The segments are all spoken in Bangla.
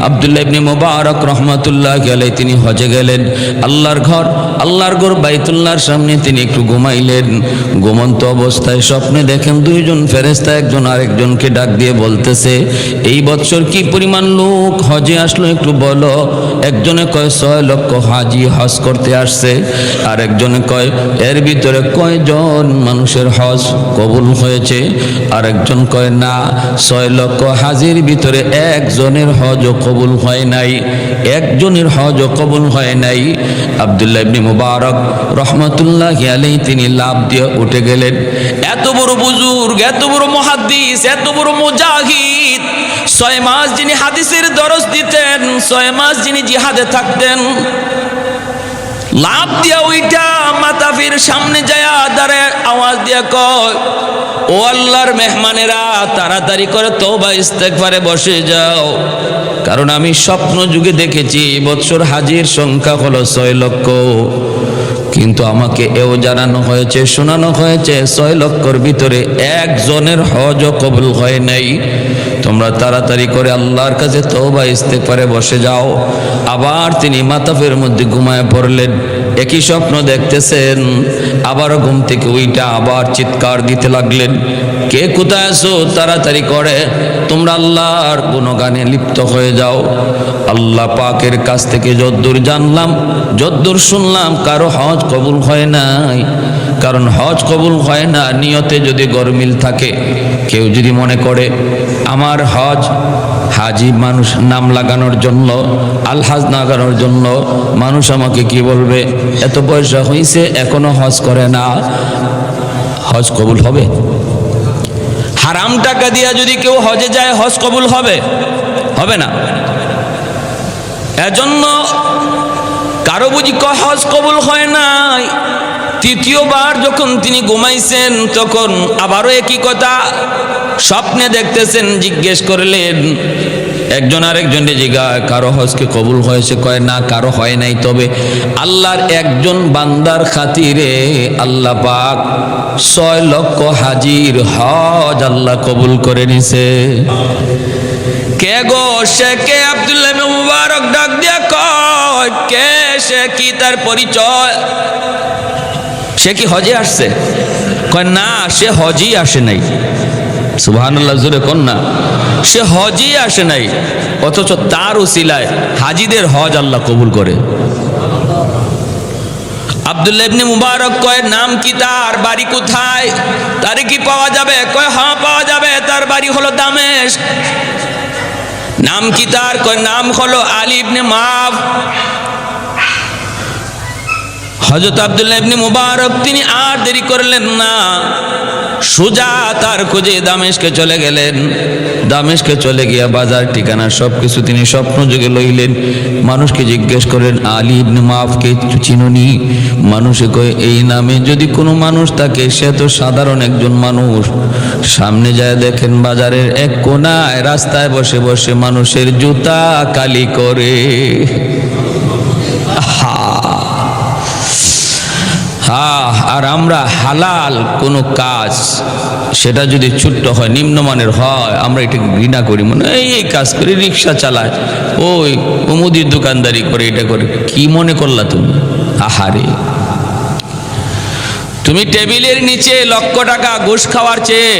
আব্দুল্লাহ ইবনে মুবারক রাহমাতুল্লাহি আলাইহি তিনি হজে গেলেন। আল্লাহর ঘর বাইতুল্লাহর সামনে তিনি একটু ঘুমাইলেন। ঘুমন্ত অবস্থায় স্বপ্নে দেখেন দুইজন ফেরেশতা একজন আরেকজনকে ডাক দিয়ে বলতেছে, এই বছর কি পরিমাণ লোক হজে আসলো একটু বলো। একজনে কয় 6 লক্ষ হাজি হজ করতে আসছে, আর একজনে কয় এর ভিতরে কয়জন মানুষের হজ কবুল হয়েছে, আর একজন কয় না 6 লক্ষ হাজির ভিতরে একজনের হজ কবুল হয় নাই, একজনের হজ কবুল হয় নাই। আব্দুল্লাহ ইবনে মুবারক রাহমাতুল্লাহি আলাইহি তিনি লাফ দিয়ে উঠে গেলেন। এত বড় বুজুর্গ, এত বড় মুহাদ্দিস, এত বড় মুজাহিদ, 6 মাস যিনি হাদিসের দরস দিতেন, 6 মাস যিনি জিহাদে থাকতেন, লাফ দিয়া উইটা মাতাফির সামনে যায় দাঁড়ায় আওয়াজ দিয়া কয়, ও আল্লাহর মেহমানেরা তাড়াতাড়ি করে তওবা ইস্তেগফারে বসে যাও, কারণ আমি স্বপ্ন যুগে দেখেছি বছর হাজির সংখ্যা হলো 6 লক্ষ, কিন্তু আমাকে এও জানানো হয়েছে, শোনানো হয়েছে 6 লক্ষর ভিতরে একজনের হজ কবুল হয় নাই। তোমরা তাড়াতাড়ি করে আল্লাহর কাছে তওবা ইস্তেগফারে বসে যাও। আবার তিনি মাতাফের মধ্যে ঘুমায় পড়লেন। একই স্বপ্ন দেখতেছেন, আবার ঘুম থেকে উইটা আবার চিৎকার দিতে লাগলেন, কে কোথায় আছো, তাড়াতাড়ি করে তোমরা আল্লাহর গুণগানে লিপ্ত হয়ে যাও। আল্লাহ পাকের কাছ থেকে যদ্দূর জানলাম, যদ্দূর শুনলাম, কারো হজ কবুল হয় নাই। কারণ হজ কবুল হয় না নিয়তে যদি গরমিল থাকে। কেউ যদি মনে করে আমার হজ হাজি মানুষ নাম লাগানোর জন্য, আলহাজ লাগানোর জন্য, মানুষ আমাকে কি বলবে, এত পয়সা হয়েছে এখনো হজ করে না, হজ কবুল হবে? হারাম টাকা দিয়া যদি কেউ হজে যায় হজ কবুল হবে? হবে না। এজন্য কারো বুঝি হজ কবুল হয় নাই। তৃতীয়বার যখন তিনি ঘুমাইছেন তখন আবারও একই কথা স্বপ্নে দেখতেছেন। জিজ্ঞেস করলেন, একজন আরেকজনকে জিজ্ঞাসা, কারো হজকে কবুল হয়েছে? কয় না, কারো হয় নাই। তবে আল্লাহর একজন বান্দার খাতিরে আল্লাহ পাক 6 লক্ষ হাজির হজ আল্লাহ কবুল করে নিছে। কে গো সে কে? আব্দুল্লাহ ইবনে মুবারক ডাক দিয়া কয়, কে সে, কি তার পরিচয়? সে কি হজে আসছে? কয় না, সে হজই আসে নাই। সুবহানাল্লাহ, জোরে কোন না। সে হজই আসে নাই, অথচ তার উসিলায় হাজিদের হজ আল্লাহ কবুল করে। আব্দুল্লাহ ইবনে মুবারক কয়, নাম কি তার, বাড়ি কোথায়, তারে কি পাওয়া যাবে? কয় হ্যাঁ পাওয়া যাবে, তার বাড়ি হলো দামেস্ক। নাম কি তার? কয় নাম হলো আলী ইবনে মাফ। হযরত আব্দুল্লাহ ইবনে মুবারক তিনি আর দেরি করলেন না, সোজা তার খোঁজে দামেস্কে চলে গেলেন। দামেস্কে চলে গিয়া বাজার ঠিকানা সবকিছু তিনি স্বপ্ন যুগে লইলেন। মানুষকে জিজ্ঞেস করেন, আলী ইবনে মাফকে চিনুনি? মানুষে কয়, এই নামে যদি কোনো মানুষ থাকে সে তো সাধারণ একজন মানুষ। সামনে যায় দেখেন বাজারের এক কোনায় রাস্তায় বসে বসে মানুষের জুতা কালি করে। আর আমরা হালাল কোনো কাজ, সেটা যদি ছোট্ট হয়, নিম্নমানের হয়, আমরা এটাকে ঘৃণা করি। মনে এই কাজ করে, রিক্সা চালায়, ওই মুদির দোকানদারি করে, এটা করে। কি মনে করলা তুমি? আহারে, তুমি টেবিলের নিচে লক্ষ টাকা ঘুষ খাওয়ার চেয়ে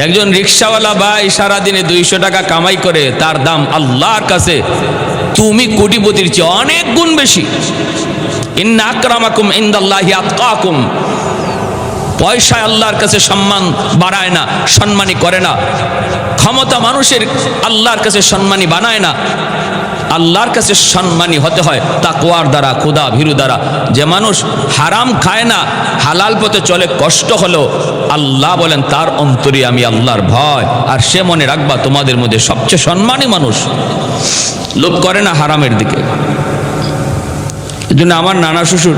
একজন রিক্সাওয়ালা ভাই সারাদিনে 200 টাকা কামাই করে, তার দাম আল্লাহর কাছে তুমি কোটিপতির চেয়ে অনেক গুণ বেশি। ইন্না আকরামাকুম ইনদাল্লাহি আতকাকুম। পয়সা আল্লাহর কাছে সম্মান বাড়ায় না, সম্মানী করে না। ক্ষমতা মানুষের আল্লাহর কাছে সম্মানী বানায় না। আল্লাহর কাছে সম্মানী হতে হয় তাকওয়ার দ্বারা, খোদা ভীরু দ্বারা। যে মানুষ হারাম খায় না, হালাল পথে চলে, কষ্ট হলো, আল্লাহ বলেন তার অন্তরে আমি আল্লাহর ভয়। আর সে মনে রাখবা তোমাদের মধ্যে সবচেয়ে সম্মানী মানুষ লোভ করে না হারামের দিকে। এই জন্য আমার নানা শ্বশুর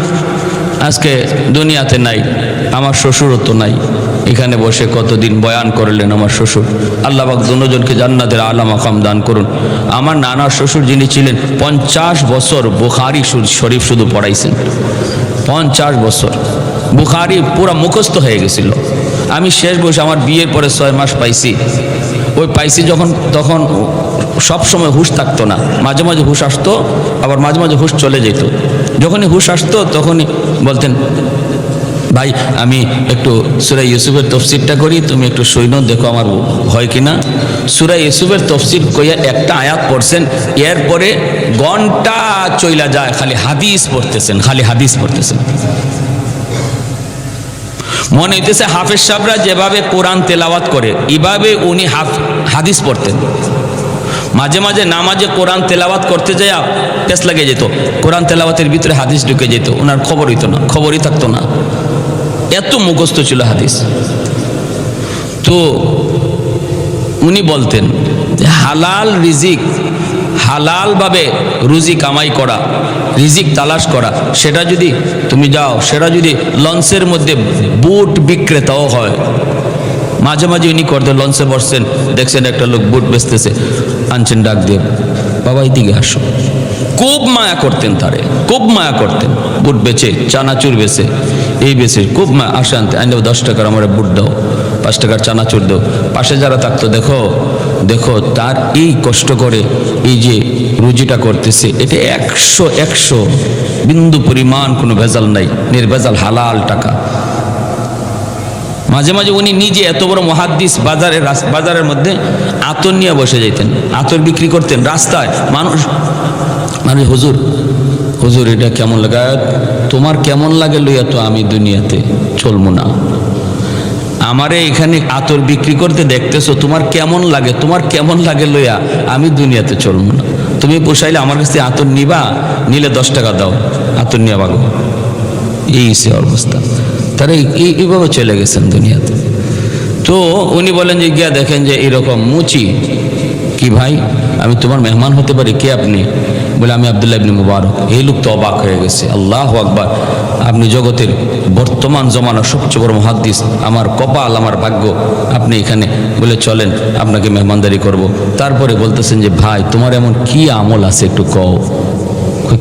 আজকে দুনিয়াতে নাই, আমার শ্বশুরও তো নাই। এখানে বসে কতদিন বয়ান করলেন আমার শ্বশুর। আল্লাহ পাক দুজনকে জান্নাতের আলা মাকাম দান করুন। আমার নানা শ্বশুর যিনি ছিলেন 50 বছর বুখারী শরীফ শুধু পড়াইছেন। 50 বছর বুখারী পুরা মুখস্থ হয়ে গেছিল। আমি শেষ বয়সে আমার বিয়ের পরে 6 মাস পাইছি। ওই পাইছি যখন, তখন সব সময় হুঁশ থাকতো না, মাঝে মাঝে হুঁশ আসতো, আবার মাঝে মাঝে হুঁশ চলে যেত। যখনই হুঁশ আসতো তখনই বলতেন, ভাই আমি একটু সূরা ইউসুফের তফসিরটা করি, তুমি একটু সৈন্য দেখো আমার হয় কিনা। সূরা ইউসুফের তফসির কইয়া একটা আয়াত পড়ছেন, এরপরে ঘন্টা চইলা যায় খালি হাদিস পড়তেছেন, খালি হাদিস পড়তেছেন। মনে হইতেছে হাফেজ সাহেবরা যেভাবে কোরআন তেলাওয়াত করে এভাবে উনি হাদিস পড়তেন। মাঝে মাঝে নামাজে কোরআন তেলাওয়াত করতে যায় পেছ লাগে যেত, কোরআন তেলাওয়াতের ভিতরে হাদিস ঢুকে যেত, ওনার খবর হইতো না, খবরই থাকতো না, এত মুখস্থ ছিল হাদিস। তো উনি বলতেন যে হালাল রিজিক, হালালভাবে রুজি কামাই করা, রিজিক তালাশ করা, সেটা যদি তুমি যাও, সেটা যদি লঞ্চের মধ্যে বুট বিক্রেতাও হয়। মাঝে মাঝে উনি করতেন, লঞ্চে বসছেন, দেখছেন একটা লোক বুট বেচতেছে, আনছেন ডাক দিয়ে, বাবা এইদিকে আসো। খুব মায়া করতেন তারে, খুব মায়া করতেন। বুট বেচে, চানাচুর বেচে, এই বেচে খুব মায়া, আসে আনতে, আনলে 10 টাকার আমার বুট দাও, 5 টাকার চানাচুর দাও। পাশে যারা থাকতো, দেখো দেখো তার এই কষ্ট করে এই যে রুজিটা করতেছে, এটা 100 বিন্দু পরিমাণ কোনো ভেজাল নাই, নির্ভেজাল হালাল টাকা। মাঝে মাঝে উনি নিজে এত বড় মুহাদ্দিস, বাজারের মধ্যে আতর নিয়ে বসে যেতেন, আতর বিক্রি করতেন রাস্তায়। মানুষ মানে হুজুর হুজুর এটা কেমন লাগে, তোমার কেমন লাগে লইয়া তো আমি দুনিয়াতে চলবো না, আমারে এখানে আতর বিক্রি করতে দেখতেছো, তোমার কেমন লাগে, তোমার কেমন লাগে লইয়া আমি দুনিয়াতে চলবো না। তুমি পোষাইলে আমার কাছে আতর নিবা, নিলে 10 টাকা দাও, আতর নিয়ে ভাগো। এই সে অবস্থা, তারা এইভাবে চলে গেছেন দুনিয়াতে। তো উনি বলেন যে গিয়া দেখেন যে এরকম মুচি, কি ভাই আমি তোমার মেহমান হতে পারি, কে আপনি? বলে আমি আব্দুল্লাহ ইবনে মুবারক। এই লোক তো অবাক হয়ে গেছে, আল্লাহু আকবার, আপনি জগতের বর্তমান জমানার সবচেয়ে বড় মুহাদ্দিস, আমার কপাল, আমার ভাগ্য, আপনি এখানে। বলে চলেন আপনাকে মেহমানদারি করব। তারপরে বলতেছেন যে ভাই তোমার এমন কি আমল আছে একটু কও।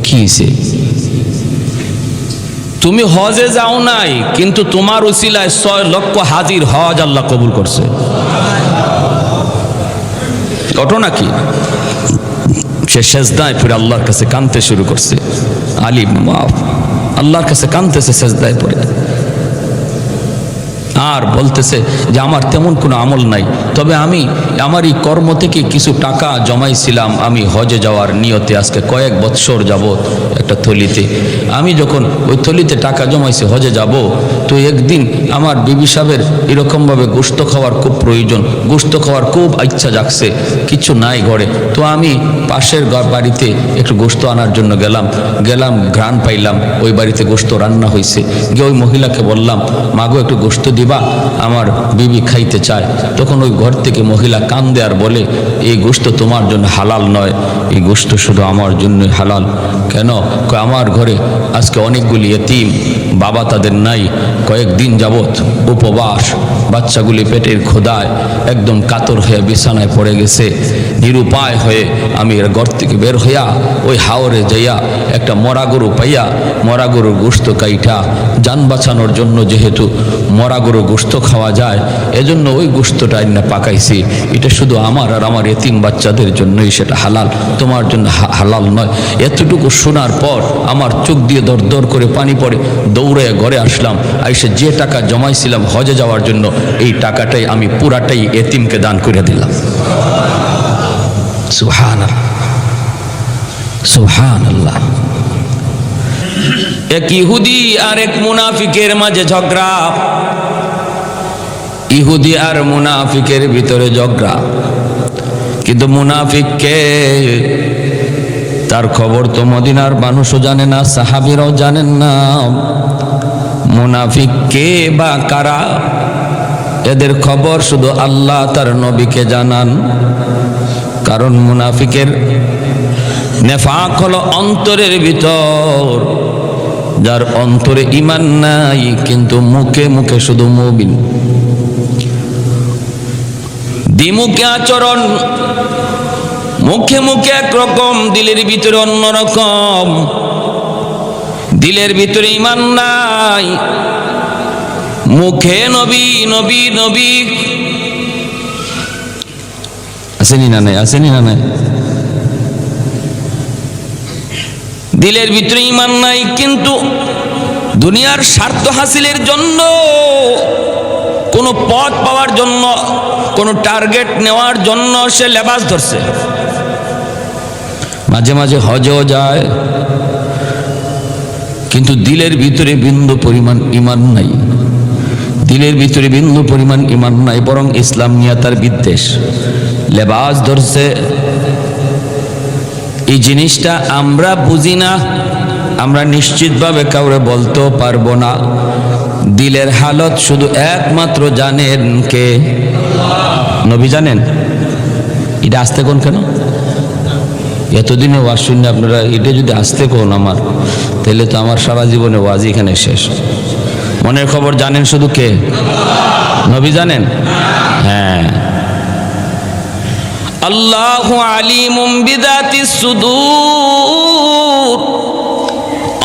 কি সে? তুমি হজে যাও নাই, কিন্তু তোমার উসিলায় 6 লক্ষ হাজির হজ আল্লাহ কবুল করছে। ঘটনা কি? সে সেজদায় পড়ে আল্লাহর কাছে কাঁদতে শুরু করছে। আলী ইবনে মুআফ আল্লাহর কাছে কাঁদতেছে সেজদায় পড়ে, আর বলতেছে যে আমার তেমন কোনো আমল নাই, তবে আমি আমার এই কর্ম থেকে কিছু টাকা জমাইছিলাম আমি হজে যাওয়ার নিয়তে। আজকে কয়েক বৎসর যাবত একটা থলিতে, আমি যখন ওই থলিতে টাকা জমাইছি হজে যাব, তো একদিন আমার বিবি সাহেবের এরকমভাবে গোশত খাওয়ার খুব প্রয়োজন, গোশত খাওয়ার খুব ইচ্ছা জাগছে, কিছু নাই ঘরে। তো আমি পাশের বাড়িতে একটু গোশত আনার জন্য গেলাম, ঘ্রাণ পাইলাম ওই বাড়িতে গোশত রান্না হয়েছে। গিয়ে ওই মহিলাকে বললাম, মাগো একটু গোশত দিবা, আমার বিবি খাইতে চায়। তখন ওই ঘর থেকে মহিলা কান্দে আর বলে, এই গোশত তোমার জন্য হালাল নয়, এই গোশত শুধু আমার জন্যই হালাল। কেন? আমার ঘরে আজকে অনেকগুলি এতিম, বাবা তাদের নাই, কয়েকদিন যাবত উপবাস, বাচ্চাগুলি পেটের ক্ষুধায় একদম কাতর হয়ে বিছানায় পড়ে গেছে। নিরুপায় হয়ে আমি এর ঘর থেকে বের হইয়া ওই হাওরে যাইয়া একটা মরা গরু পাইয়া, মরা গরুর গোশত কাইটা, যান বাঁচানোর জন্য যেহেতু মরা গরু গোশত খাওয়া যায়, এজন্য ওই গোশতটা না পাকাইছি। এটা শুধু আমার আর আমার এতিম বাচ্চাদের জন্যই সেটা হালাল, তোমার জন্য হালাল নয়। এতটুকু শোনার পর আমার চোখ দিয়ে দর দর করে পানি পড়ে, দৌড়ে ঘরে আসলাম। আইসে যে টাকা জমাইছিলাম হজে যাওয়ার জন্য, এই টাকাটাই আমি পুরাটাই এতিমকে দান করে দিলাম। সুবহানাল্লাহ, সুবহানাল্লাহ। এক ইহুদি আর এক মুনাফিকের মাঝে ঝগড়া, ইহুদি আর মুনাফিকের ভিতরে ঝগড়া। কিন্তু মুনাফিককে, তার খবর তো মদিনার মানুষও জানে না, সাহাবীরাও জানেন না। মুনাফিক কে বা কারা, এদের খবর শুধু আল্লাহ তার নবীকে জানান। কারণ মুনাফিকের নেফাক হলো অন্তরের ভিতর, যার অন্তরে ঈমান নাই কিন্তু মুখে মুখে শুধু মুমিন। দ্বিমুখী আচরণ, মুখে মুখে একরকম, দিলের ভিতরে অন্যরকম। দিলের ভিতরে ঈমান নাই, মুখে নবী নবী নবী। আসেনি না নাই? আসেনি না নাই? দিলের ভিতরে ঈমান নাই, কিন্তু দুনিয়ার স্বার্থ হাসিলের জন্য, কোনো পথ পাওয়ার জন্য, কোনো টার্গেট নেওয়ার জন্য সে লেবাস ধরছে। মাঝে মাঝে হজও যায়, কিন্তু দিলের ভিতরে বিন্দু পরিমাণ ঈমান নাই। দিলের ভিতরে বিন্দু পরিমাণ ঈমান নাই, বরং ইসলাম নিয়ে তার বিদ্বেষ। লেবাস ধরছে। এই জিনিসটা আমরা বুঝি না, আমরা নিশ্চিতভাবে কাউরে বলতেও পারবো না। দিলের হালত শুধু একমাত্র জানেন কে? নবী জানেন। এটা আসতে কোন কেন? এতদিনে ওয়াজ শুনে আপনারা এটা যদি আসতে কোন আমার, তাহলে তো আমার সারা জীবনে ওয়াজ এখানে শেষ। মনের খবর জানেন শুধু কে? নবী জানেন। হ্যাঁ, আল্লাহু আলিমুম বিযাতিস সুদূর।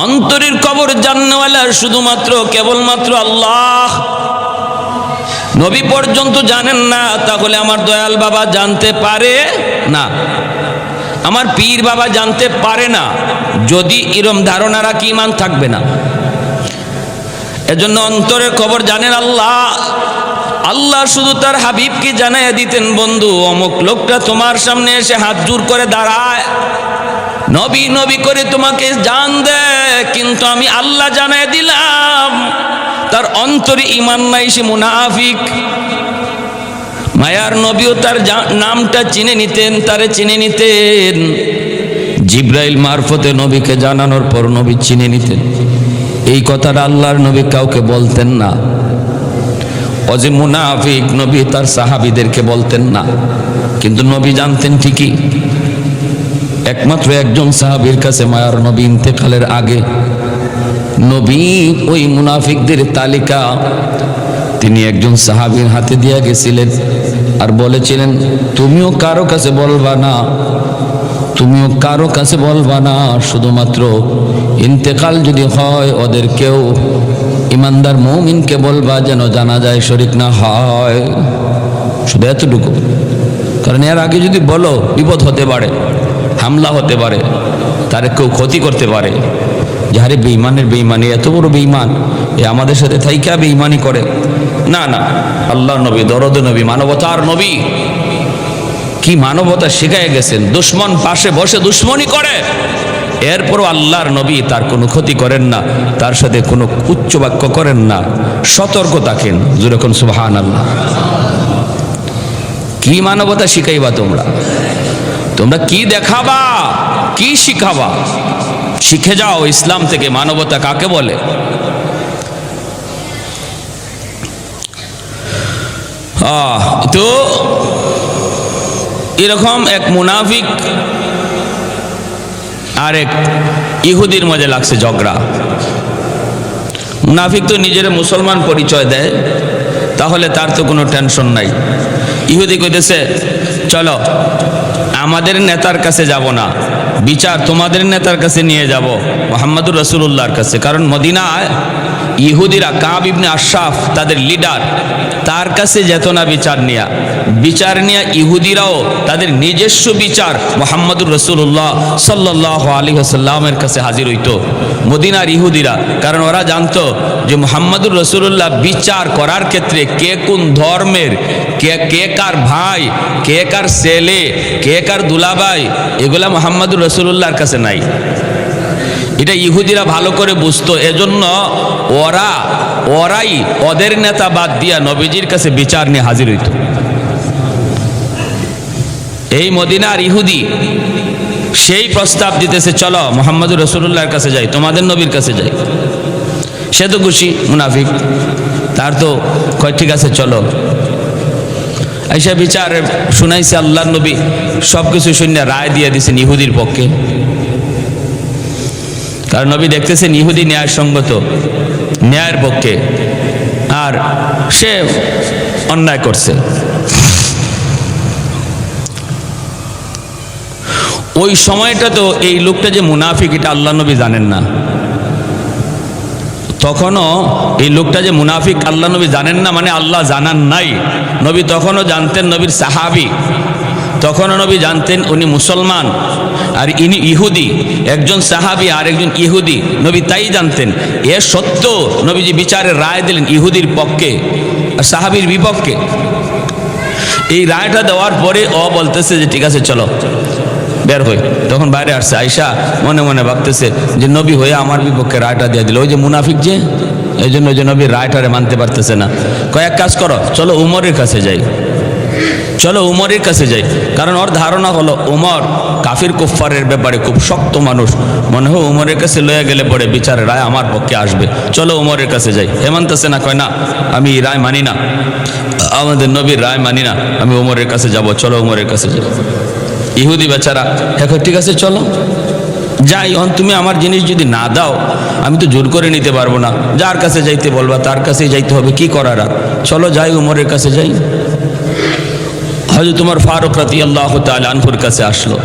অন্তরের খবর জাননেওয়ালা শুধুমাত্র কেবলমাত্র আল্লাহ। নবী পর্যন্ত জানেন না, তাহলে আমার দয়াল বাবা জানতে পারে না, আমার পীর বাবা জানতে পারে না। যদি এরম ধারণা রাখি, ঈমান থাকবে না। এজন্য অন্তরের খবর জানেন আল্লাহ। আল্লাহ শুধু তার হাবিবকে জানাইয়া দিতেন, বন্ধু অমুক লোকটা তোমার সামনে এসে হাত জোর করে দাঁড়ায়, নবী নবী করে তোমাকে জান দেয়, কিন্তু আমি আল্লাহ জানাইয়া দিলাম তার অন্তরে ঈমান নাই, সে মুনাফিক। মায়ার নবীও তার নামটা চিনে নিতেন, তারে চিনে নিতেন। জিব্রাইল মারফতে নবীকে জানানোর পর নবী চিনে নিতেন। এই কথাটা আল্লাহর নবী কাউকে বলতেন না। ও যে মুনাফিক, নবী তার সাহাবীদেরকে বলতেন না, কিন্তু নবী জানতেন ঠিকই। একমাত্র একজন সাহাবীর কাছে মায়ার নবী ইন্তেকালের আগে নবী ওই মুনাফিকদের তালিকা তিনি একজন সাহাবীর হাতে দিয়ে গেছিলেন, আর বলেছিলেন, তুমিও কারো কাছে বলবা না, তুমিও কারো কাছে বলবা না, শুধুমাত্র ইন্তেকাল যদি হয় ওদের কেউ ইমানদার মুমিনকে বলবা, যেন জানাজায় শরীক না হয়। শুধু এতটুকু, কারণ এর আগে যদি বলো বিপদ হতে পারে, হামলা হতে পারে, তার কেউ ক্ষতি করতে পারে। যাহারে বেঈমানের বেঈমানি, এত বড় বেঈমান, এ আমাদের সাথে থাইকা বেঈমানি করে। না না, আল্লাহর নবী, দরদ নবী, মানবতার নবী, কি মানবতা শিখায় গেছেন। দুশ্মন পাশে বসে দুশ্মনী করে, এরপরও আল্লাহর নবী তার কোনো ক্ষতি করেন না, তার সাথে কোনো উচ্চ বাক্য করেন না, সতর্ক থাকেন। যেরকম সুবহানাল্লাহ। কি মানবতা শিখাইবা তোমরা? তোমরা কি দেখাবা, কি শিখাবা? শিখে যাও ইসলাম থেকে মানবতা কাকে বলে। তো এরকম এক মুনাফিক আর এক ইহুদির মধ্যে লাগছে ঝগড়া। মুনাফিক তো নিজের মুসলমান পরিচয় দেয়, তাহলে তার তো কোনো টেনশন নাই। ইহুদি কইতেছে, চলো আমাদের নেতার কাছে যাব না, বিচার তোমাদের নেতার কাছে নিয়ে যাব, মুহাম্মদুর রাসূলুল্লাহর কাছে। কারণ মদিনায় ইহুদিরা কাব ইবনে আশরাফ তাদের লিডার, তার কাছে যেত না বিচার নিয়া ইহুদিরাও তাদের নিজস্ব বিচার মুহাম্মদুর রাসূলুল্লাহ সাল্লাল্লাহু আলাইহি ওয়াসাল্লামের কাছে হাজির হইতো মদিনার ইহুদিরা। কারণ ওরা জানতো যে মুহাম্মদুর রাসূলুল্লাহ বিচার করার ক্ষেত্রে কে কোন ধর্মের, কে কার ভাই, কে কার ছেলে, কে কার দুলাভাই, এগুলা মুহাম্মদুর রাসূলুল্লাহর কাছে নাই। এটা ইহুদিরা ভালো করে বুঝতো। এজন্য ওরাই ওদের নেতা বাদ দিয়া নবীজির কাছে বিচার নিয়ে হাজির হইত। এই মদিনার ইহুদি সেই প্রস্তাব দিতেছে, চলো মুহাম্মদুর রাসূলুল্লাহর কাছে যাই, তোমাদের নবীর কাছে যাই। সে তো খুশি মুনাফিক, তার তো কয় ঠিক আছে চলো। আইসা বিচার শুনাইছে আল্লাহর নবী, সবকিছু শুনে রায় দিয়ে দিয়েছেন ইহুদির পক্ষে। কারণ নবী দেখতেছেন ইহুদি ন্যায়সঙ্গত, ন্যায়ের পক্ষে, আর সে অন্যায় করছে। ওই সময়টা তো এই লোকটা যে মুনাফিক এটা আল্লাহ নবী জানেন না। তখনও এই লোকটা যে মুনাফিক আল্লাহ নবী জানেন না, মানে আল্লাহ জানান নাই। নবী তখনও জানতেন, নবীর সাহাবী তখনও নবী জানতেন উনি মুসলমান আর ইনি ইহুদি, একজন সাহাবী আর একজন ইহুদি, নবী তাই জানতেন। এ সত্য নবীজি বিচারের রায় দিলেন ইহুদির পক্ষে আর সাহাবীর বিপক্ষে। এই রায়টা দেওয়ার পরে ও বলতেছে যে ঠিক আছে চলো বের হই। তখন বাইরে আসছে আয়েশা, মনে মনে ভাবতেছে যে নবী হয়ে আমার বিপক্ষে রায়টা দিয়ে দিল, ওই যে মুনাফিক যে, এই জন্য ওই যে নবীর রায়টারে মানতে পারতেছে না। কয়েক কাজ করো, চলো উমরের কাছে যাই, চলো উমরের কাছে যাই। কারণ ওর ধারণা হলো উমর কাফির কুফফারের ব্যাপারে খুব শক্ত মানুষ, মনে হয় উমরের কাছে লয়ে গেলে পরে বিচারের রায় আমার পক্ষে আসবে, চলো উমরের কাছে যাই। হে মানতেছে না, কয় না আমি রায় মানি না, আমাদের নবীর রায় মানি না, আমি উমরের কাছে যাব, চলো উমরের কাছে যাই। ইহুদি বেচারা এখন ঠিক আছে চলো যাই, তুমি আমার জিনিস যদি না দাও আমি তো জোর করে নিতে পারবো না, যার কাছে যাইতে বলবা তার কাছেই যাইতে হবে, কি করার আর, চলো যাই উমরের কাছে যাই। হযরত উমর ফারুক রাদিয়াল্লাহু তাআলা আনহুর কাছে আসলো।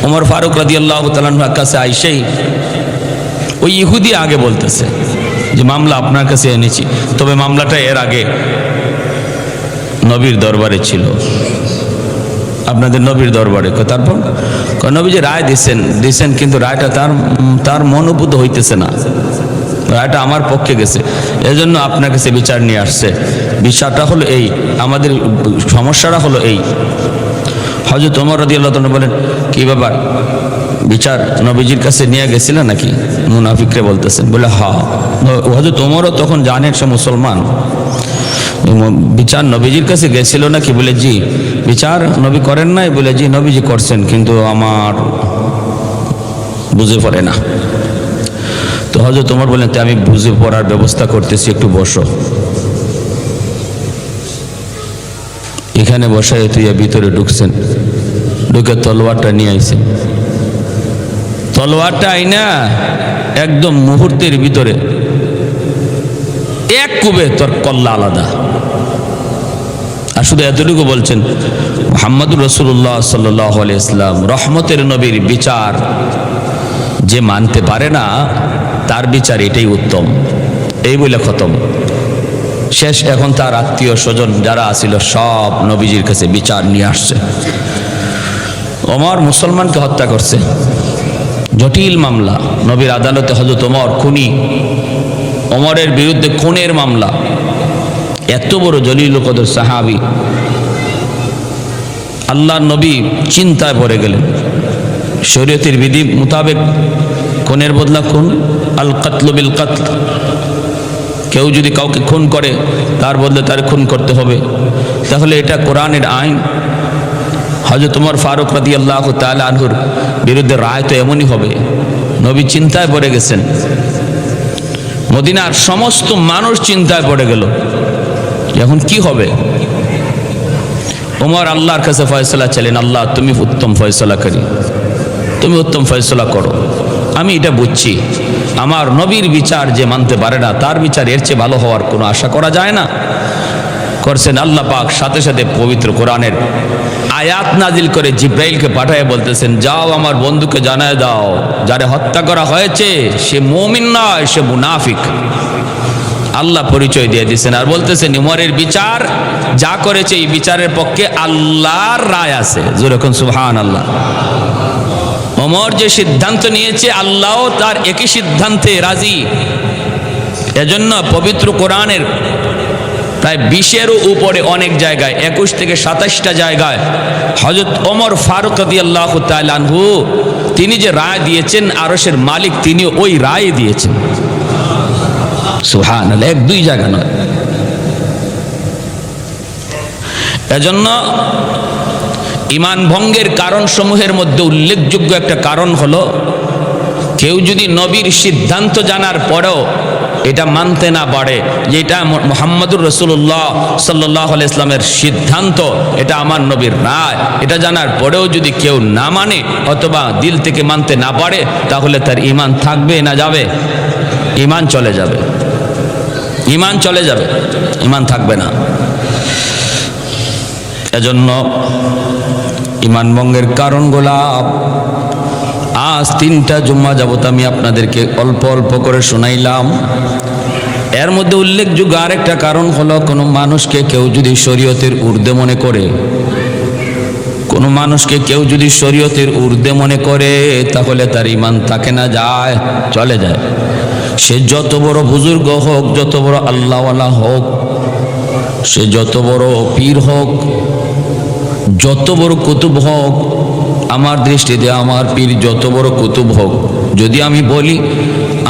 উমর ফারুক রাদিয়াল্লাহু তাআলা আনহুর কাছে আইসেই ওই ইহুদি আগে বলতেছে যে মামলা আপনার কাছে এনেছি, তবে মামলাটা এর আগে নবীর দরবারে ছিল, আপনাদের নবীর দরবারে। তারপর নবী যে রায় দিছেন কিন্তু রায়টা তার মনোভূত হইতেছে না, রায়টা আমার পক্ষে গেছে, এজন্য আপনার কাছে বিচার নিয়ে আসছে। বিচারটা হলো এই, আমাদের সমস্যাটা হলো এই। হযরত ওমর রাদিয়াল্লাহু তাআলা বলেন কি ব্যাপার, বিচার নবীজির কাছে নিয়ে গেছিলেন নাকি? মুনাফিকরে বলতেছেন, বলে হ্যাঁ। হযরত ওমরও তখন জানেন সে মুসলমান। বিচার নবীজির কাছে গেছিল নাকি? বলে জি। বিচার নবী করেন নাই? বলে জি নবীজি করছেন, কিন্তু আমার বুঝে পড়ে না। তো হযরত ওমর বলেন আমি বুঝে পড়ার ব্যবস্থা করতেছি, একটু বসো। এখানে বসায় তুই ভিতরে ঢুকছেন, ঢুকে তলোয়ারটা নিয়ে আইছেন। তলোয়ারটা আইনা একদম মুহূর্তের ভিতরে এক কুবে তোর কল্লা আলাদা। আর শুধু এতটুকু বলছেন মুহাম্মদুর রাসূলুল্লাহ সাল্লাল্লাহু আলাইহি ওয়াসাল্লাম রহমতের নবীর বিচার যে মানতে পারে না তার বিচার এটাই উত্তম, এই বলে খতম শেষ। এখন তার আত্মীয় স্বজন যারা আছিল সব নবীজির কাছে বিচার নিয়ে আসছে। ওমর মুসলমানকে হত্যা করছে, জটিল মামলা, নবীর আদালতে হযরত ওমর খুনি, ওমরের বিরুদ্ধে খুনের মামলা। এত বড় জলিলুল কদর সাহাবী, আল্লাহর নবী চিন্তায় পড়ে গেলেন। শরীয়তের বিধি মোতাবেক খুনের বদলা খুন, আল কাতলু বিল কাতল, কেউ যদি কাউকে খুন করে তার বদলে তার খুন করতে হবে। তাহলে এটা কোরআনের আইন। হযরত ওমর ফারুক রাদিয়াল্লাহু তাআলা আনহুর বিরুদ্ধে রায় তো এমনই হবে। নবী চিন্তায় পড়ে গেছেন, মদিনার সমস্ত মানুষ চিন্তায় পড়ে গেল, এখন কি হবে। ওমর আল্লাহর কাছে ফয়সালা চাইলেন, আল্লাহ তুমি উত্তম ফয়সালাকারী, তুমি উত্তম ফয়সালা করো। আমি এটা বুঝছি আমার নবীর বিচার যে মানতে পারে না তার বিচার এর চেয়ে ভালো হওয়ার কোনো আশা করা যায় না। করছেন আল্লাহ পাক সাথে সাথে পবিত্র কোরআনের আয়াত নাজিল করে জিব্রাইলকে পাঠায় বলতেছেন, যাও আমার বন্ধুকে জানায় দাও যারে হত্যা করা হয়েছে সে মুমিন নয়, সে মুনাফিক। আল্লাহ পরিচয় দিয়ে দিচ্ছেন আর বলতেছেন উমরের বিচার যা করেছে এই বিচারের পক্ষে আল্লাহর রায় আছে। যেরকম সুবহানাল্লাহ, ওমর যে সিদ্ধান্ত নিয়েছে আল্লাহও তার একই সিদ্ধান্তে রাজি। এজন্য পবিত্র কোরআনের প্রায় 20-এরও উপরে অনেক জায়গায় 21 থেকে 27টা জায়গায় হযরত ওমর ফারুক রাদিয়াল্লাহু তাআলা আনহু তিনি যে রায় দিয়েছেন আরশের মালিক তিনি ওই রায় দিয়েছেন। সুবহানাল্লাহ, 1-2 জায়গা নয়। এজন্য ঈমান ভঙ্গের কারণ সমূহের মধ্যে উল্লেখযোগ্য একটা কারণ হলো কেউ যদি নবীর সিদ্ধান্ত জানার পরেও এটা মানতে না পারে যে এটা মুহাম্মদুর রাসূলুল্লাহ সাল্লাল্লাহু আলাইহি ওয়াসাল্লামের সিদ্ধান্ত, এটা আমার নবীর রায়, এটা জানার পরেও যদি কেউ না মানে অথবা দিল থেকে মানতে না পারে তাহলে তার ঈমান থাকবে না যাবে? ঈমান চলে যাবে, ঈমান চলে যাবে, ঈমান থাকবে না। এজন্য ঈমান ভঙ্গের কারণগুলা আজ 3টা জুম্মা যাবত আমি আপনাদেরকে অল্প অল্প করে শোনাইলাম। এর মধ্যে উল্লেখযোগ্য আরেকটা কারণ হলো কোনো মানুষকে কেউ যদি শরীয়তের ঊর্ধ্বে মনে করে, কোনো মানুষকে কেউ যদি শরীয়তের ঊর্ধ্বে মনে করে তাহলে তার ঈমান থাকে না, যায়, চলে যায়। সে যত বড় বুজুর্গ হোক, যত বড় আল্লাহওয়ালা হোক, সে যত বড় পীর হোক, যত বড় কুতুব হোক, আমার দৃষ্টিতে আমার পীর যত বড় কুতুব হোক, যদি আমি বলি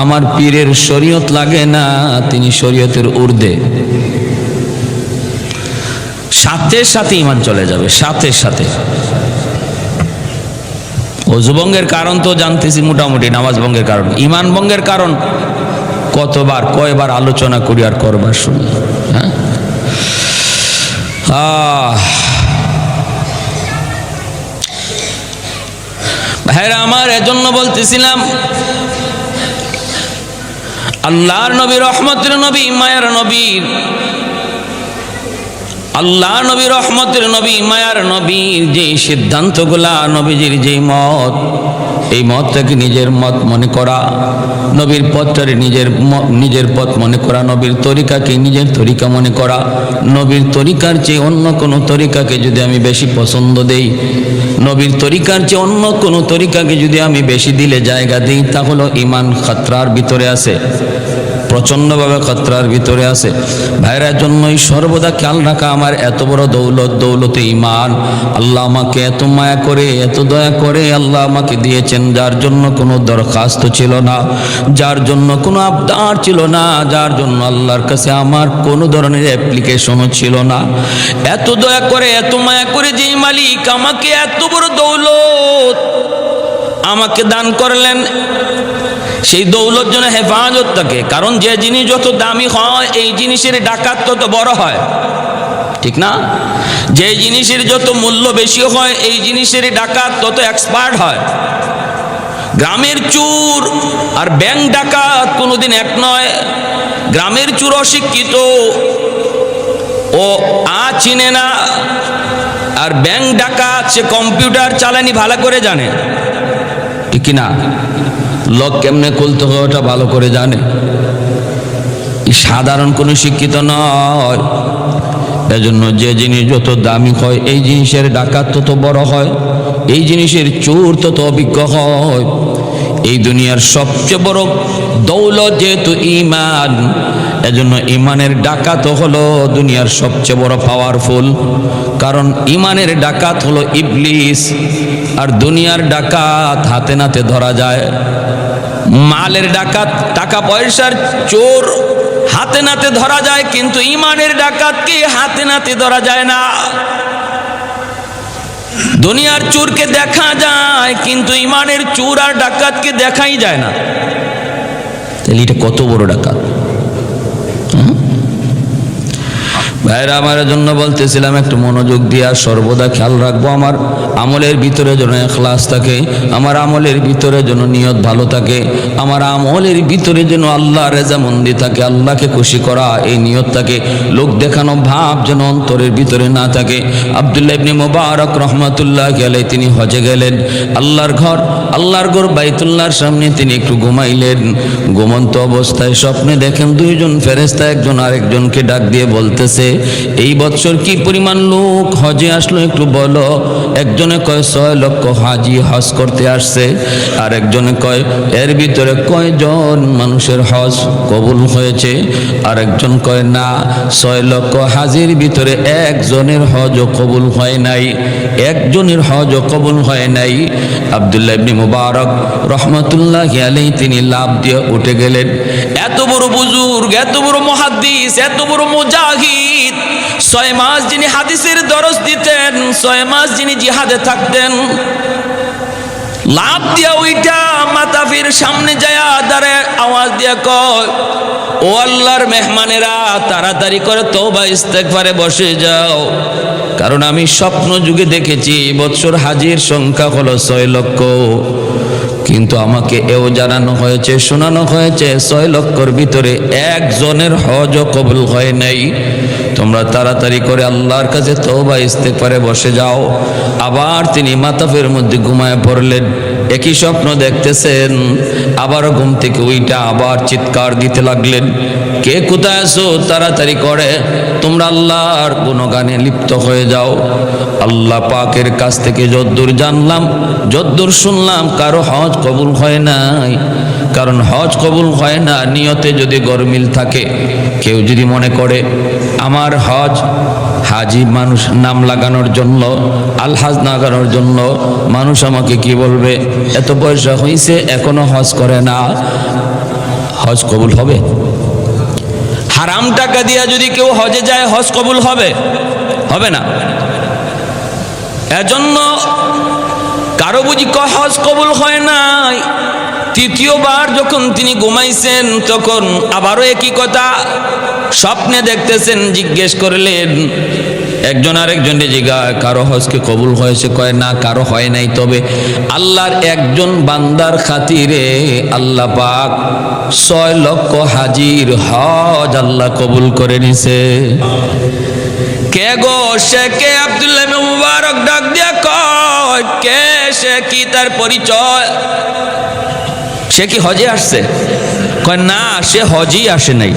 আমার পীরের শরীয়ত লাগে না, তিনি শরীয়তের ঊর্ধ্বে, সাথে সাথে ঈমান চলে যাবে, সাথে সাথে। ওযু ভঙ্গের কারণ তো জানতেছি মোটামুটি, নামাজ ভঙ্গের কারণ, ঈমান ভঙ্গের কারণ কতবার কয়বার আলোচনা করি আর করবার শুনি। হ্যাঁ, ভাইরা আমার, এজন্য বলতেছিলাম আল্লাহর নবী, রহমতের নবী, মায়ার নবী, আল্লাহ নবী, রহমতের নবী, মায়ার নবীর যে সিদ্ধান্তগুলা, নবীজির যেই মত, এই মতটাকে নিজের মত মনে করা, নবীর পথটারে নিজের পথ মনে করা, নবীর তরিকাকে নিজের তরিকা মনে করা, নবীর তরিকার চেয়ে অন্য কোনো তরিকাকে যদি আমি বেশি পছন্দ দেই, নবীর তরিকার চেয়ে অন্য কোনো তরিকাকে যদি আমি বেশি দিলে জায়গা দিই, তাহলে ঈমান খতরার ভিতরে আছে, প্রচন্ডভাবে খতরার ভিতরে আছে। ভাইরা, জন্যই সর্বদা খেয়াল রাখা, আমার এত বড় দৌলত, দৌলতে ঈমান, আল্লাহ আমাকে এত মায়া করে, এত দয়া করে আল্লাহ আমাকে দিয়েছেন, যার জন্য কোনো দরখাস্ত ছিল না, যার জন্য কোনো আবদার ছিল না, যার জন্য আল্লাহর কাছে আমার কোনো ধরনের অ্যাপ্লিকেশনও ছিল না। এত দয়া করে, এত মায়া করে যেই মালিক আমাকে এত বড় দৌলত আমাকে দান করলেন, সেই দৌলত যেন হেফাজত থাকে। কারণ যে জিনিস যত দামি হয়, এই জিনিসের ডাকাত তত বড় হয়, ঠিক না? যে জিনিসের যত মূল্য বেশি হয়, এই জিনিসের ডাকাত তত এক্সপার্ট হয়। গ্রামের চোর আর ব্যাংক ডাকাত কোনোদিন এক নয়। গ্রামের চোর অশিক্ষিত, ও চিনে না, আর ব্যাংক ডাকাত সে কম্পিউটার চালানি ভালো করে জানে, ঠিক কিনা? লক কেমনে খুলতে হয় ওটা ভালো করে জানে। সাধারণ কোনো শিক্ষিত নয়। এজন্য যে জিনিস যত দামি হয়, এই জিনিসের ডাকাত তত বড় হয়, এই জিনিসের চোর তত অভিজ্ঞ হয়। এই দুনিয়ার সবচেয়ে বড় দৌলত যেহেতু ঈমান, এজন্য ঈমানের ডাকাত হলো দুনিয়ার সবচেয়ে বড় পাওয়ারফুল। কারণ ঈমানের ডাকাত হলো ইবলিস, আর দুনিয়ার ডাকাত হাতে নাতে ধরা যায়। মালের ডাকাত, টাকা পয়সার চোর হাতে নাতে ধরা যায়, কিন্তু ঈমানের ডাকাতকে হাতে নাতে ধরা যায় না। দুনিয়ার চোরকে দেখা যায়, কিন্তু ঈমানের চোর আর ডাকাতকে দেখাই যায় না। তাহলে এটা কত বড় ডাকাত! ভাইরা, আমার জন্য বলতেছিলাম একটু মনোযোগ দিয়া সর্বদা খেয়াল রাখবো, আমার আমলের ভিতরে যেন ইখলাস থাকে, আমার আমলের ভিতরে যেন নিয়ত ভালো থাকে, আমার আমলের ভিতরে যেন আল্লাহ রেজামন্দি থাকে, আল্লাহকে খুশি করা এই নিয়ত থাকে, লোক দেখানো ভাব যেন অন্তরের ভিতরে না থাকে। আব্দুল্লাহ ইবনে মুবারক রহমাতুল্লাহি আলাইহি তিনি হজে গেলেন, আল্লাহর ঘর বাইতুল্লাহর সামনে তিনি একটু ঘুমাইলেন। ঘুমন্ত অবস্থায় স্বপ্নে দেখেন দুইজন ফেরেশতা একজন আরেকজনকে ডাক দিয়ে বলতেছে, এই বছর কি পরিমাণ লোক হজে আসলো একটু বলো। একজনে কয় 6 লক্ষ হাজি হজ করতে আসছে, আর একজনে কয় এর ভিতরে কয়জন মানুষের হজ কবুল হয়েছে, আর একজন কয় না, 6 লক্ষ হাজির ভিতরে একজনের হজও কবুল হয় নাই, একজনের হজও কবুল হয় নাই। আব্দুল্লাহ ইবনে মুবারক রহমাতুল্লাহি আলাইহি তিনি লাভ দিয়ে উঠে গেলেন। এত বড় বুজুর্গ, এত বড় মুহাদ্দিস, এত বড় মুজাহিদ, 6 মাস যিনি হাদিসের দরস দিতেন, 6 মাস যিনি জিহাদে থাকতেন, লাভ দিয়া ওইটা মাতাফির সামনে যায় দাঁড়ায় আওয়াজ দিয়া কয়, ও আল্লাহর মেহমানেরা, তাড়াতাড়ি করে তওবা ইস্তেগফারে বসে যাও, কারণ আমি স্বপ্ন যুগে দেখেছি বছর হাজির সংখ্যা হলো 6 লক্ষ, কিন্তু আমাকে এও জানানো হয়েছে, শোনানো হয়েছে 6 লক্ষর ভিতরে একজনের হজও কবুল হয় নাই। তোমরা তাড়াতাড়ি করে আল্লাহর কাছে তওবা ইস্তেগফারে বসে যাও। আবার তিনি মাতাফের মধ্যে ঘুমায় পড়লেন। একই স্বপ্ন দেখতেছেন, আবারও ঘুম থেকে উইটা আবার চিৎকার দিতে লাগলেন, কে কোথায় আছো, তাড়াতাড়ি করে তোমরা আল্লাহর গুণগানে লিপ্ত হয়ে যাও। আল্লাহ পাকের কাছ থেকে যদ্দূর জানলাম, যদ্দূর শুনলাম, কারো হজ কবুল হয় নাই। কারণ হজ কবুল হয় না নিয়তে যদি গরমিল থাকে। কেউ যদি মনে করে আমার হজ হাজি মানুষ নাম লাগানোর জন্য, আলহাজ লাগানোর জন্য, মানুষ আমাকে কি বলবে, এত পয়সা হয়েছে এখনো হজ করে না, হজ কবুল হবে? হারাম টাকা দিয়া যদি কেউ হজে যায় হজ কবুল হবে? হবে না। এজন্য কারো বুঝি হজ কবুল হয় নাই। তৃতীয়বার যখন তিনি ঘুমাইছেন তখন আবারও একই কথা স্বপ্নে দেখতেছেন। জিজ্ঞেস করলেন, একজন আরেকজনকে জিজ্ঞাসা, কারো হজকে কবুল হয়েছে? কয় না, কারো হয় নাই। তবে আল্লাহর একজন বান্দার খাতিরে আল্লাহ পাক 6 লক্ষ হাজির হজ আল্লাহ কবুল করে নিছে। কে গো সে কে? আব্দুল্লাহ ইবনে মুবারক ডাক দিয়া কয়, কে সে, কি তার পরিচয়? সে কি হজে আসছে? কয় না, সে হজই আসে নাই।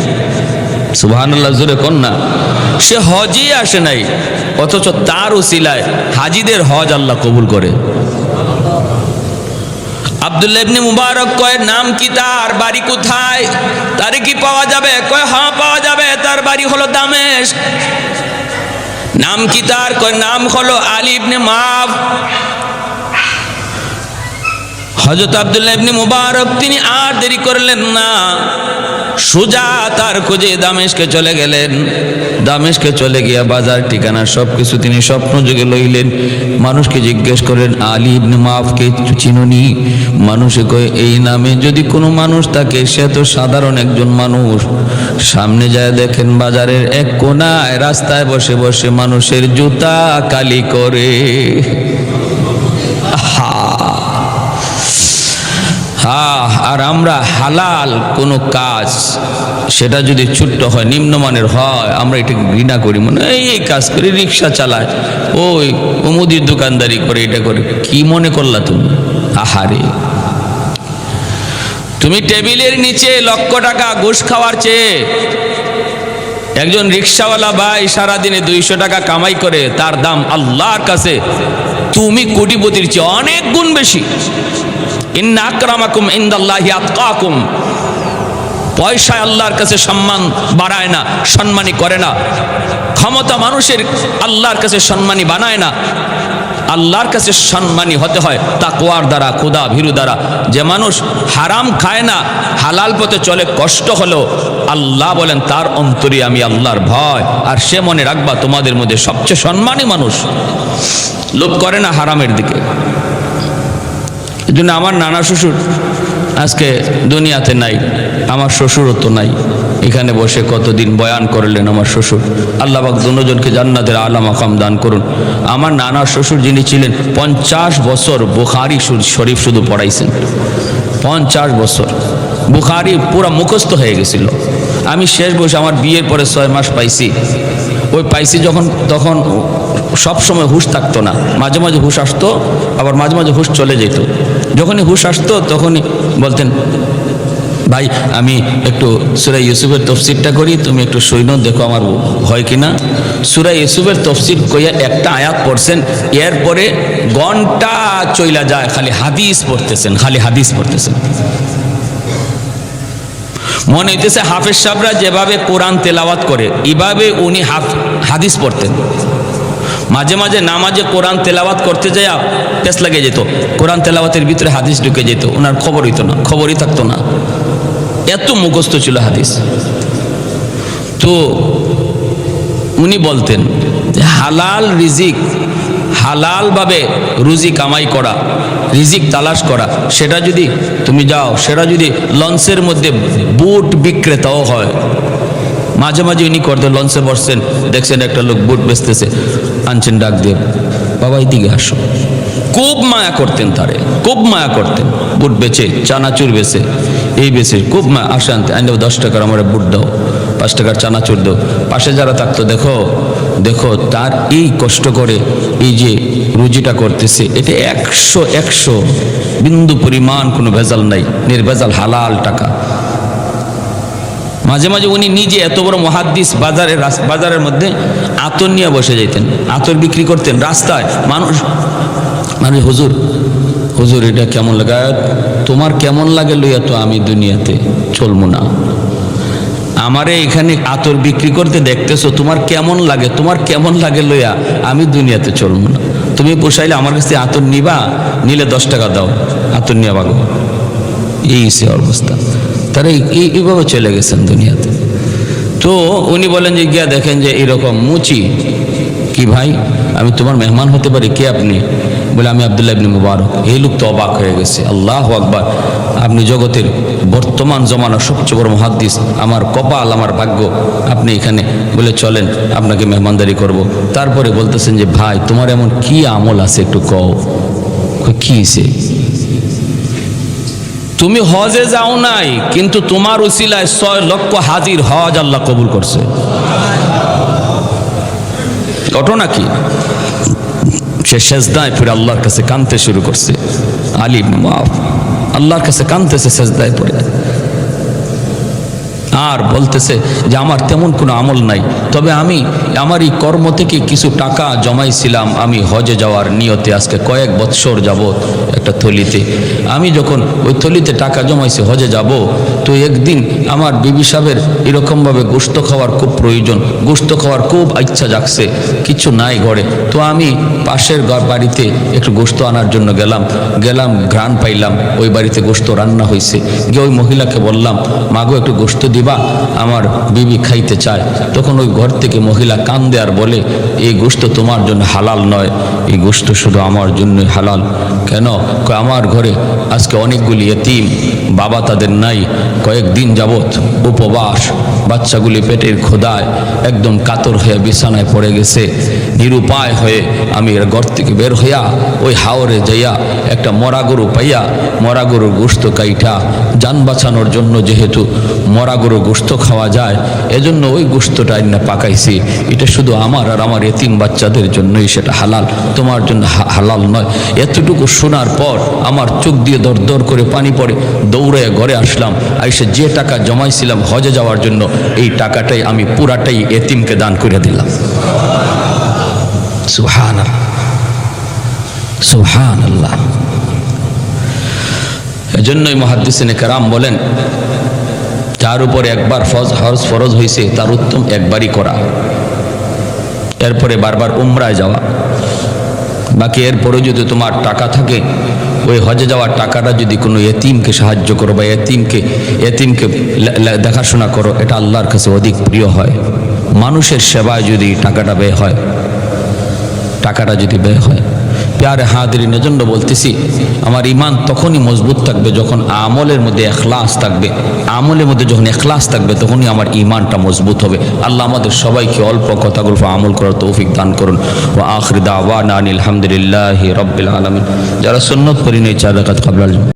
সুবহানাল্লাহ, জোরে কোন না। সে হজই আসে নাই, অথচ তার উসিলায় হাজিদের হজ আল্লাহ কবুল করে। আব্দুল্লাহ ইবনে মুবারক কয়, নাম কি তার? বাড়ি কোথায়? তারে কি পাওয়া যাবে? কয় হ্যাঁ পাওয়া যাবে, তার বাড়ি হলো দামেস্ক। নাম কি তার? কয় নাম হলো আলী ইবনে মাফ। হযরত আব্দুল্লাহ ইবনে মুবারক তিনি আর দেরি করলেন না, সোজা তার খোঁজে দামেস্কে চলে গেলেন। দামেস্কে চলে গিয়া বাজার ঠিকানা সবকিছু তিনি স্বপ্ন যুগে লইলেন। মানুষকে জিজ্ঞেস করেন, আলী ইবনে মাফকে চিনুনি? মানুষে কয়, এই নামে যদি কোনো মানুষ থাকে সে তো সাধারণ একজন মানুষ। সামনে যায় দেখেন বাজারের এক কোনায় রাস্তায় বসে বসে মানুষের জুতা কালি করে। আর আমরা হালাল কোনো কাজ, সেটা যদি ছোট্ট হয়, নিম্নমানের হয়, আমরা এটাকে ঘৃণা করি। মনে এই কাজ করে, রিক্সা চালায়, ওই মুদির দোকানদারি করে, এটা করে। কি মনে করলা তুমি? আহারে, তুমি টেবিলের নিচে লক্ষ টাকা ঘুষ খাওয়ার চেয়ে একজন রিক্সাওয়ালা ভাই সারাদিনে 200 টাকা কামাই করে, তার দাম আল্লাহর কাছে তুমি কোটিপতির চেয়ে অনেক গুণ বেশি। ইন্না আকরামাকুম ইনদাল্লাহি আতকাকুম। পয়সায় আল্লাহর কাছে সম্মান বাড়ায় না, সম্মানী করে না। ক্ষমতা মানুষের আল্লাহর কাছে সম্মানী বানায় না। আল্লাহর কাছে সম্মানী হতে হয় তাকওয়ার দ্বারা, খোদা ভীরু দ্বারা। যে মানুষ হারাম খায় না, হালাল পথে চলে, কষ্ট হলো, আল্লাহ বলেন তার অন্তরে আমি আল্লাহর ভয়। আর সে মনে রাখবা তোমাদের মধ্যে সবচেয়ে সম্মানী মানুষ লোভ করে না হারামের দিকে। এই জন্য আমার নানা শ্বশুর আজকে দুনিয়াতে নাই, আমার শ্বশুরও তো নাই। এখানে বসে কতদিন বয়ান করলেন আমার শ্বশুর। আল্লাহ পাক দুজনকে জান্নাতের আলা মাকাম দান করুন। আমার নানা শ্বশুর যিনি ছিলেন 50 বছর বুখারী শরীফ শুধু পড়াইছেন। 50 বছর বুখারী পুরা মুখস্থ হয়ে গেছিল। আমি শেষ বয়সে আমার বিয়ের পরে 6 মাস পাইছি। ওই পাইছি যখন, তখন সব সময় হুঁশ থাকতো না, মাঝে মাঝে হুঁশ আসতো, আবার মাঝে মাঝে হুঁশ চলে যেত। যখনই হুঁশ আসতো তখনই বলতেন, ভাই আমি একটু সূরা ইউসুফের তফসিরটা করি, তুমি একটু সৈন্য দেখো আমার হয় কিনা। সূরা ইউসুফের তফসির কইয়া একটা আয়াত পড়ছেন, এরপরে ঘন্টা চইলা যায় খালি হাদিস পড়তেছেন, খালি হাদিস পড়তেছেন। মনে হইতেছে হাফেজ সাহেবরা যেভাবে কোরআন তেলাওয়াত করে এভাবে উনি হাদিস পড়তেন। মাঝে মাঝে নামাজে কোরআন তেলাওয়াত করতে যায় পেছ লাগে যেত, কোরআন তেলাওয়াতের ভিতরে হাদিস ঢুকে যেত, ওনার খবর হইতো না, খবরই থাকতো না, এত মুখস্থ ছিল হাদিস। তো উনি বলতেন যে হালাল রিজিক, হালালভাবে রুজি কামাই করা, রিজিক তালাশ করা, সেটা যদি তুমি যাও, সেটা যদি লঞ্চের মধ্যে বুট বিক্রেতাও হয়। মাঝে মাঝে উনি করতেন, লঞ্চে বসছেন, দেখছেন একটা লোক বুট বেচতেছে, আনছেন ডাক দিয়ে, বাবা এদিকে আসো। খুব মায়া করতেন তারে, খুব মায়া করতেন। বুট বেচে, চানাচুর বেচে, এই বেচে, খুব মায়া। আসে আনতে, 10 টাকার আমার বুট দাও। 5 টাকার চানাচুর দাও। পাশে যারা থাকতো, দেখো দেখো তার এই কষ্ট করে এই যে রুজিটা করতেছে, এটা 100 বিন্দু পরিমাণ কোনো ভেজাল নাই, নির্ভেজাল হালাল টাকা। মাঝে মাঝে উনি নিজে এত বড় মুহাদ্দিস, বাজারের মধ্যে আতর নিয়ে বসে যেতেন, আতর বিক্রি করতেন রাস্তায়। মানুষ হুজুর হুজুর এটা কেমন লাগে, তোমার কেমন লাগে লইয়া তো আমি দুনিয়াতে চলবো না। আমারে এখানে আতর বিক্রি করতে দেখতেছো, তোমার কেমন লাগে, তোমার কেমন লাগে লইয়া আমি দুনিয়াতে চলবো না। তুমি পোষাইলে আমার কাছে আতর নিবা, নিলে 10 টাকা দাও, আতর নিয়ে ভাগো। এই সে অবস্থা, তারা এইভাবে চলে গেছেন দুনিয়াতে। তো উনি বলেন যে গিয়া দেখেন যে এরকম মুচি। কি ভাই, আমি তোমার মেহমান হতে পারি? কে আপনি? বলে আমি আব্দুল্লাহ ইবনে মুবারক। এই লোক তো অবাক হয়ে গেছে, আল্লাহু আকবার, আপনি জগতের বর্তমান জমানার সবচেয়ে বড় মুহাদ্দিস, আমার কপাল, আমার ভাগ্য, আপনি এখানে। বলে চলেন আপনাকে মেহমানদারি করব। তারপরে বলতেছেন যে ভাই তোমার এমন কি আমল আছে একটু কও। কি সে? তুমি হজে যাও নাই, কিন্তু তোমার উসিলায় 6 লক্ষ হাজির হজ আল্লাহ কবুল করছে। ঘটনা কি? সে সেজদায় পড়ে আল্লাহর কাছে কাঁদতে শুরু করছে। আলী মাফ, আল্লাহর কাছে কাঁদতেছে সেজদায় পড়ে, আর বলতেছে যে আমার তেমন কোনো আমল নাই, তবে আমি আমার এই কর্ম থেকে কিছু টাকা জমাইছিলাম আমি হজে যাওয়ার নিয়তে। আজকে কয়েক বৎসর যাবত একটা থলিতে, আমি যখন ওই থলিতে টাকা জমাইছি হজে যাব, তো একদিন আমার বিবি সাহেবের এরকমভাবে গোশত খাওয়ার খুব প্রয়োজন, গোশত খাওয়ার খুব ইচ্ছা জাগছে, কিছু নাই ঘরে। তো আমি পাশের বাড়িতে একটু গোশত আনার জন্য গেলাম, ঘ্রাণ পাইলাম, ওই বাড়িতে গোশত রান্না হয়েছে। গিয়ে ওই মহিলাকে বললাম, মাগো একটু গোশত দিবা, আমার বিবি খাইতে চায়। তখন ওই ঘর থেকে মহিলা কান্দে আর বলে, এই গোশত তোমার জন্য হালাল নয়, এই গোশত শুধু আমার জন্যই হালাল। কেন? আমার ঘরে আজকে অনেকগুলি এতিম, বাবা তাদের নাই, কয়েকদিন যাবৎ উপবাস, বাচ্চাগুলি পেটের ক্ষুধায় একদম কাতর হয়ে বিছানায় পড়ে গেছে। নিরুপায় হয়ে আমি ঘর থেকে বের হইয়া ওই হাওরে যাইয়া একটা মরা গরু পাইয়া, মরা গরুর গোশত কাইটা, যান বাঁচানোর জন্য যেহেতু মরা গরু গোশত খাওয়া যায়, এজন্য ওই গোশতটা না পাকাইছি। এটা শুধু আমার আর আমার এতিম বাচ্চাদের জন্যই সেটা হালাল, তোমার জন্য হালাল নয়। এতটুকু শোনার পর আমার চোখ দিয়ে দর দর করে পানি পড়ে, দৌড়ে ঘরে আসলাম। আইসে যে টাকা জমাইছিলাম হজে যাওয়ার জন্য, এই টাকাটাই আমি পুরাটাই এতিমকে দান করে দিলাম। সুবহানাল্লাহ, সুবহানাল্লাহ। এজন্যই মুহাদ্দিসিনে কেরাম বলেন, যার উপরে একবার হজ ফরজ হয়েছে তার উত্তম একবারই করা, এরপরে বারবার উমরায় যাওয়া। বাকি এরপরে যদি তোমার টাকা থাকে, ওই হজে যাওয়ার টাকাটা যদি কোনো এতিমকে সাহায্য করো বা এতিমকে দেখাশোনা করো, এটা আল্লাহর কাছে অধিক প্রিয় হয়। মানুষের সেবায় যদি টাকাটা ব্যয় হয়, টাকাটা যদি ব্যয় হয়, প্যারে হাদিরিন, এজন্য বলতেছি আমার ঈমান তখনই মজবুত থাকবে যখন আমলের মধ্যে ইখলাস থাকবে। আমলের মধ্যে যখন ইখলাস থাকবে তখনই আমার ঈমানটা মজবুত হবে। আল্লাহ আমাদের সবাইকে অল্প কথাগুলো আমল করার তৌফিক দান করুন। ওয়া আখির দাওয়ানা আলহামদুলিল্লাহি রাব্বিল আলামিন। যারা সুন্নাত পড়ি নাই 4 রাকাত ক্বাবলাল